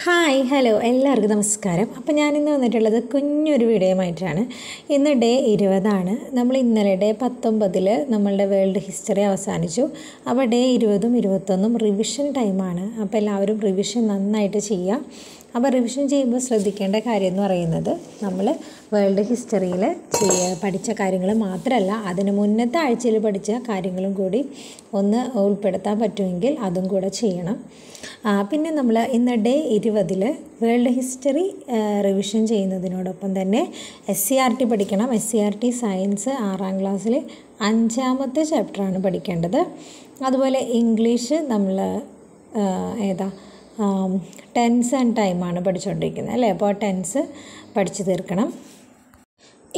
Hi hello എല്ലാവർക്കും നമസ്കാരം. അപ്പോൾ ഞാനിന്ന് വന്നിട്ടുള്ളത് കുഞ്ഞൊരു വീഡിയോയുമായിട്ടാണ്. ഇന്ന് ഡേ 20 നമ്മൾ ഇന്നലെ ഡേ 19 നമ്മളുടെ വേൾഡ് ഹിസ്റ്ററി അവസാനിച്ചു. അപ്പോൾ ഡേ 20ഉം 21ഉം റിവിഷൻ ടൈമാണ്. അപ്പോൾ എല്ലാവരും റിവിഷൻ നന്നായിട്ട് ചെയ്യുക. അപ്പോൾ റിവിഷൻ ചെയ്യുമ്പോൾ ശ്രദ്ധിക്കേണ്ട കാര്യം എന്ന് പറയുന്നത് നമ്മൾ വേൾഡ് ഹിസ്റ്ററിയിൽ പഠിച്ച കാര്യങ്ങൾ മാത്രമല്ല, അതിന് മുന്നത്തെ ആഴ്ചയിൽ പഠിച്ച കാര്യങ്ങളും കൂടി ഒന്ന് ഉൾപ്പെടുത്താൻ പറ്റുമെങ്കിൽ അതും കൂടെ ചെയ്യണം. പിന്നെ നമ്മൾ ഇന്ന് ഡേ 20 വേൾഡ് ഹിസ്റ്ററി റിവിഷൻ ചെയ്യുന്നതിനോടൊപ്പം തന്നെ SCERT പഠിക്കണം. SCERT സയൻസ് 6ാം ക്ലാസ്സിൽ 5ാമത്തെ ചാപ്റ്ററാണ് പഠിക്കേണ്ടത്. അതുപോലെ ഇംഗ്ലീഷ് നമ്മൾ ടെൻസ് ആൻഡ് ടൈമാണ് പഠിച്ചുകൊണ്ടിരിക്കുന്നത് അല്ലേ. അപ്പോൾ ടെൻസ് പഠിച്ചു തീർക്കണം.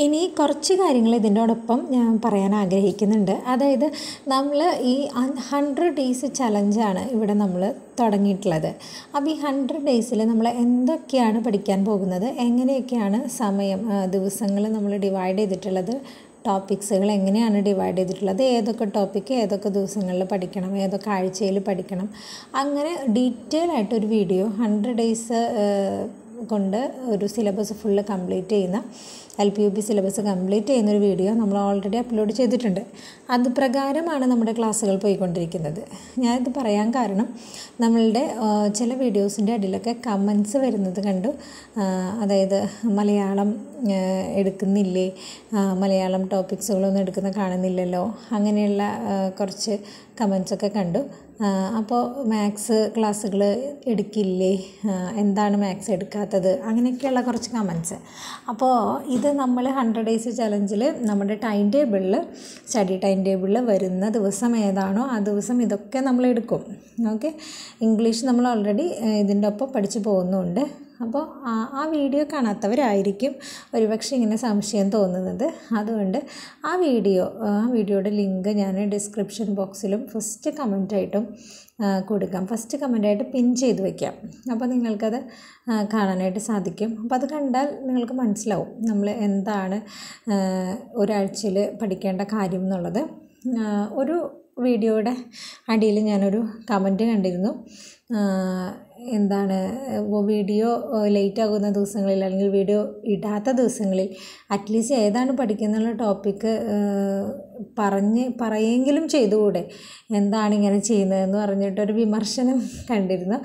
ഇനി കുറച്ച് കാര്യങ്ങൾ ഇതിനോടൊപ്പം ഞാൻ പറയാൻ ആഗ്രഹിക്കുന്നുണ്ട്. അതായത് നമ്മൾ ഈ 100 ഡേയ്സ് ചലഞ്ചാണ് ഇവിടെ നമ്മൾ തുടങ്ങിയിട്ടുള്ളത്. അപ്പോൾ ഈ 100 ഡേയ്സിൽ നമ്മൾ എന്തൊക്കെയാണ് പഠിക്കാൻ പോകുന്നത്, എങ്ങനെയൊക്കെയാണ് ദിവസങ്ങൾ നമ്മൾ ഡിവൈഡ് ചെയ്തിട്ടുള്ളത്, ടോപ്പിക്സുകൾ എങ്ങനെയാണ് ഡിവൈഡ് ചെയ്തിട്ടുള്ളത്, ഏതൊക്കെ ടോപ്പിക്ക് ഏതൊക്കെ ദിവസങ്ങളിൽ പഠിക്കണം, ഏതൊക്കെ ആഴ്ചയിൽ പഠിക്കണം, അങ്ങനെ ഡീറ്റെയിൽ ആയിട്ടൊരു വീഡിയോ 100 ഡേയ്സ് കൊണ്ട് ഒരു സിലബസ് ഫുള്ള് കംപ്ലീറ്റ് ചെയ്യുന്ന LPUP സിലബസ് കംപ്ലീറ്റ് ചെയ്യുന്നൊരു വീഡിയോ നമ്മൾ ഓൾറെഡി അപ്ലോഡ് ചെയ്തിട്ടുണ്ട്. അത് പ്രകാരമാണ് നമ്മുടെ ക്ലാസ്സുകൾ പോയിക്കൊണ്ടിരിക്കുന്നത്. ഞാനിത് പറയാൻ കാരണം നമ്മളുടെ ചില വീഡിയോസിൻ്റെ അടിയിലൊക്കെ കമൻസ് വരുന്നത് കണ്ടു. അതായത് മലയാളം എടുക്കുന്നില്ലേ, മലയാളം ടോപ്പിക്സുകളൊന്നും എടുക്കുന്ന കാണുന്നില്ലല്ലോ, അങ്ങനെയുള്ള കുറച്ച് കമൻസൊക്കെ കണ്ടു. അപ്പോൾ മാത്സ് ക്ലാസ്സുകൾ എടുക്കില്ലേ, എന്താണ് മാത്സ് എടുക്കാത്തത്, അങ്ങനെയൊക്കെയുള്ള കുറച്ച് കമൻസ്. അപ്പോൾ ഇത് നമ്മൾ 100 ഡേയ്സ് ചലഞ്ചിൽ നമ്മുടെ സ്റ്റഡി ടൈം ടേബിളിൽ വരുന്ന ദിവസം ഏതാണോ ആ ദിവസം ഇതൊക്കെ നമ്മൾ എടുക്കും. ഓക്കെ, ഇംഗ്ലീഷ് നമ്മൾ ഓൾറെഡി ഇതിൻ്റെ ഒപ്പം പഠിച്ചു പോകുന്നുണ്ട്. അപ്പോൾ ആ വീഡിയോ കാണാത്തവരായിരിക്കും ഒരുപക്ഷെ ഇങ്ങനെ സംശയം തോന്നുന്നത്. അതുകൊണ്ട് ആ വീഡിയോയുടെ ലിങ്ക് ഞാൻ ഡിസ്ക്രിപ്ഷൻ ബോക്സിലും ഫസ്റ്റ് കമൻറ്റായിട്ടും കൊടുക്കാം. ഫസ്റ്റ് കമൻറ്റായിട്ട് പിൻ ചെയ്ത് വയ്ക്കാം. അപ്പോൾ നിങ്ങൾക്കത് കാണാനായിട്ട് സാധിക്കും. അപ്പോൾ അത് കണ്ടാൽ നിങ്ങൾക്ക് മനസ്സിലാവും നമ്മൾ എന്താണ് ഒരാഴ്ചയിൽ പഠിക്കേണ്ട കാര്യം എന്നുള്ളത്. ഒരു വീഡിയോയുടെ അടിയിൽ ഞാനൊരു കമൻറ്റ് കണ്ടിരുന്നു. വീഡിയോ ലേറ്റ് ആകുന്ന ദിവസങ്ങളിൽ അല്ലെങ്കിൽ വീഡിയോ ഇടാത്ത ദിവസങ്ങളിൽ അറ്റ്ലീസ്റ്റ് ഏതാണ് പഠിക്കുന്നുള്ള ടോപ്പിക്ക് പറയെങ്കിലും ചെയ്തുകൂടെ, എന്താണ് ഇങ്ങനെ ചെയ്യുന്നതെന്ന് പറഞ്ഞിട്ടൊരു വിമർശനം കണ്ടിരുന്നു.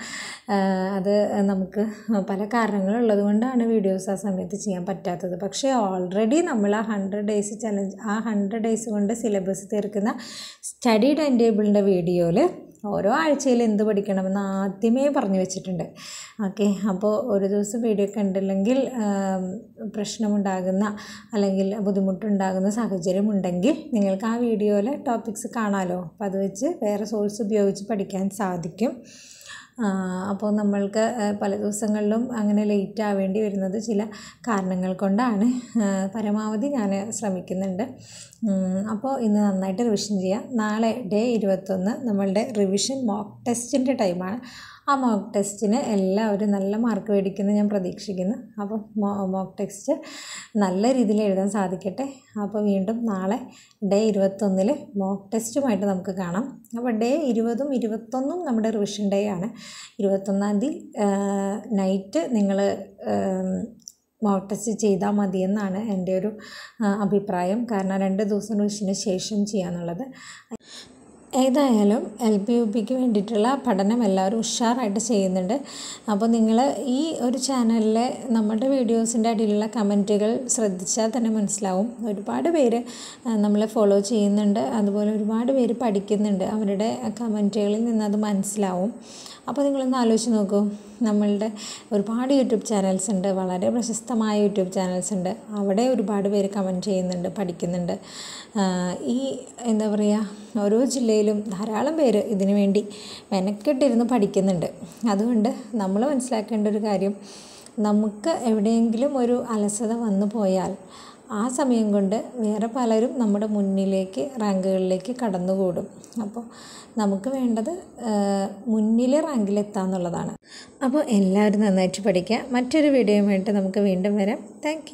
അത് നമുക്ക് പല കാരണങ്ങളുള്ളത് കൊണ്ടാണ് വീഡിയോസ് ആ സമയത്ത് ചെയ്യാൻ പറ്റാത്തത്. പക്ഷേ ഓൾറെഡി നമ്മൾ ആ 100 ഡേയ്സ് ചലഞ്ച്, ആ 100 ഡേയ്സ് കൊണ്ട് സിലബസ് തീർക്കുന്ന സ്റ്റഡി ടൈം ടേബിളിൻ്റെ വീഡിയോയിൽ ഓരോ ആഴ്ചയിൽ എന്ത് പഠിക്കണമെന്ന് ആദ്യമേ പറഞ്ഞു വെച്ചിട്ടുണ്ട്. ഓക്കെ, അപ്പോൾ ഒരു ദിവസം വീഡിയോ കണ്ടില്ലെങ്കിൽ പ്രശ്നമുണ്ടാകുന്ന അല്ലെങ്കിൽ ബുദ്ധിമുട്ടുണ്ടാകുന്ന സാഹചര്യമുണ്ടെങ്കിൽ നിങ്ങൾക്ക് ആ വീഡിയോയിലെ ടോപ്പിക്സ് കാണാമല്ലോ. അപ്പോൾ അത് വെച്ച് വേറെ സോഴ്സ് ഉപയോഗിച്ച് പഠിക്കാൻ സാധിക്കും. അപ്പോൾ നമ്മൾക്ക് പല ദിവസങ്ങളിലും അങ്ങനെ ലേറ്റ് ആവേണ്ടി വരുന്നത് ചില കാരണങ്ങൾ കൊണ്ടാണ്. പരമാവധി ഞാൻ ശ്രമിക്കുന്നുണ്ട്. അപ്പോൾ ഇന്ന് നന്നായിട്ട് റിവിഷൻ ചെയ്യാം. നാളെ ഡേ 21 നമ്മളുടെ റിവിഷൻ മോക്ക് ടെസ്റ്റിൻ്റെ ടൈമാണ്. ആ മോക്ക് ടെസ്റ്റിന് എല്ലാവരും നല്ല മാർക്ക് മേടിക്കുമെന്ന് ഞാൻ പ്രതീക്ഷിക്കുന്നു. അപ്പോൾ മോക്ക് ടെസ്റ്റ് നല്ല രീതിയിൽ എഴുതാൻ സാധിക്കട്ടെ. അപ്പോൾ വീണ്ടും നാളെ ഡേ 21 മോക്ക് ടെസ്റ്റുമായിട്ട് നമുക്ക് കാണാം. അപ്പോൾ ഡേ 20ഉം 21ഉം നമ്മുടെ റിവിഷൻ ഡേ ആണ്. 21-ാം തീയതി നൈറ്റ് നിങ്ങൾ മോക്ക് ടെസ്റ്റ് ചെയ്താൽ മതിയെന്നാണ് എൻ്റെ ഒരു അഭിപ്രായം. കാരണം 2 ദിവസം റിവിഷന് ശേഷം ചെയ്യാന്നുള്ളത്. ഏതായാലും LPUPക്ക് വേണ്ടിയിട്ടുള്ള പഠനം എല്ലാവരും ഉഷാറായിട്ട് ചെയ്യുന്നുണ്ട്. അപ്പോൾ നിങ്ങൾ ഈ ഒരു ചാനലിലെ നമ്മുടെ വീഡിയോസിൻ്റെ അടിയിലുള്ള കമൻറ്റുകൾ ശ്രദ്ധിച്ചാൽ തന്നെ മനസ്സിലാവും. ഒരുപാട് പേര് നമ്മളെ ഫോളോ ചെയ്യുന്നുണ്ട്, അതുപോലെ ഒരുപാട് പേര് പഠിക്കുന്നുണ്ട്. അവരുടെ കമൻറ്റുകളിൽ നിന്നത് മനസ്സിലാവും. അപ്പോൾ നിങ്ങളൊന്ന് ആലോചിച്ച് നോക്കൂ, നമ്മളുടെ ഒരുപാട് യൂട്യൂബ് ചാനൽസ് ഉണ്ട്, വളരെ പ്രശസ്തമായ യൂട്യൂബ് ചാനൽസ് ഉണ്ട്. അവിടെ ഒരുപാട് പേര് കമൻറ്റ് ചെയ്യുന്നുണ്ട്, പഠിക്കുന്നുണ്ട്. ഓരോ ജില്ലയിലും ധാരാളം പേര് ഇതിനു വേണ്ടി മെനക്കെട്ടിരുന്ന് പഠിക്കുന്നുണ്ട്. അതുകൊണ്ട് നമ്മൾ മനസ്സിലാക്കേണ്ട ഒരു കാര്യം, നമുക്ക് എവിടെയെങ്കിലും ഒരു അലസത വന്നു പോയാൽ ആ സമയം കൊണ്ട് വേറെ പലരും നമ്മുടെ മുന്നിലേക്ക് റാങ്കുകളിലേക്ക് കടന്നുകൂടും. അപ്പോൾ നമുക്ക് വേണ്ടത് മുന്നിൽ റാങ്കിലെത്തുക എന്നുള്ളതാണ്. അപ്പോൾ എല്ലാവരും നന്നായിട്ട് പഠിക്കുക. മറ്റൊരു വീഡിയോയുമായിട്ട് നമുക്ക് വീണ്ടും വരാം. താങ്ക്